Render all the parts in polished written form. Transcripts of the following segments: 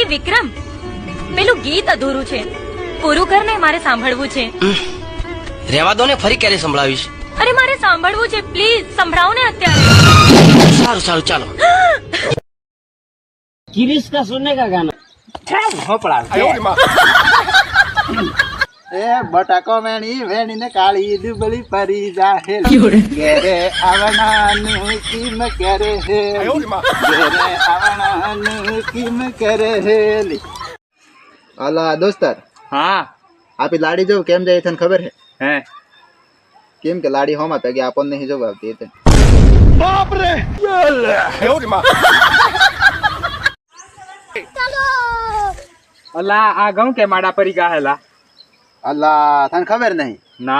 એ વિક્રમ, પેલું ગીત અધૂરું છે, પૂરું કર ને, મારે સાંભળવું છે. રેવા દો ને, ફરી ક્યારે સંભળાવીશ? અરે મારે સાંભળવું છે, પ્લીઝ સંભળાવો ને અત્યારે. સારું સારું ચાલો. गिरीश का सुनने का गाना એ બટાકો વેણી વેણી ને કાળી દુબળી પરી જાહેર ઘેરે આવણાનું કિમ કરે હે ઘેરે આવણાનું કિમ કરે હેલી. અલા દોસ્તાર, हाँ આપી લાડી જો કેમ જાય તને ખબર હે? है કેમ કે લાડી હોમાં પેગે આપણને નહીં જોવા આવતી એટલે. अल्लाह आ गाँव के माड़ा परी का हैला અલા તને ખબર નહીં? ना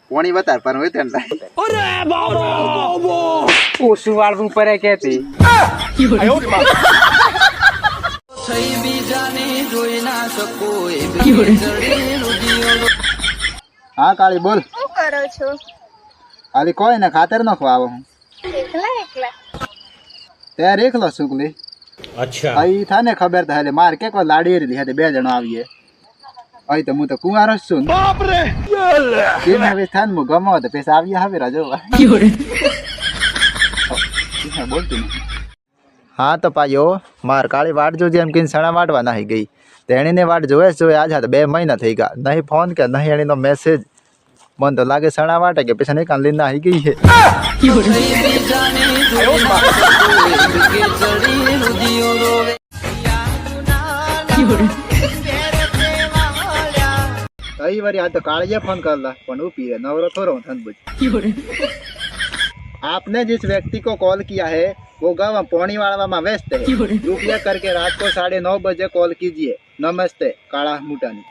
પોણી બતાર પર હોય તને ओसु वाળવું પડે કેતી હા કાળી બોલ. શું કરો છો? આલી કોઈ ને ખાતર ન ખવાવો હું એકલા એકલા? ત્યારે એકલો સુકલી. અચ્છા અહીં થાને ખબર થાય માર કે કોઈ લાડી રીધી હતી, 2 જણો આવીએ. અહીં તો હું તો કુંવારો જ છું. બાપ રે કેમ હવે થાન મુ ગમો તો પૈસા આવ્યા હવે રાજો બોલતું નહીં. હા તો પાયો માર કાળી વાટ જોજે એમ કીને સણા વાટવા નાહી ગઈ. તેણીને વાટ જોવે જોવે આજ હા 2 મહિના થઈ ગયા, નહીં ફોન કે નહીં એણીનો મેસેજ. મન તો લાગે સણા વાટે કે પછી નહીં કાન લઈને નાહી ગઈ છે. कई बार आज तो कालिया फोन कर ला पण उपी है नवरो थोरो थन बुझ. आपने जिस व्यक्ति को कॉल किया है वो गाँव पौनी वाला में व्यस्त है. रुपया करके रात को 9:30 बजे कॉल कीजिए. नमस्ते काला मुटानी.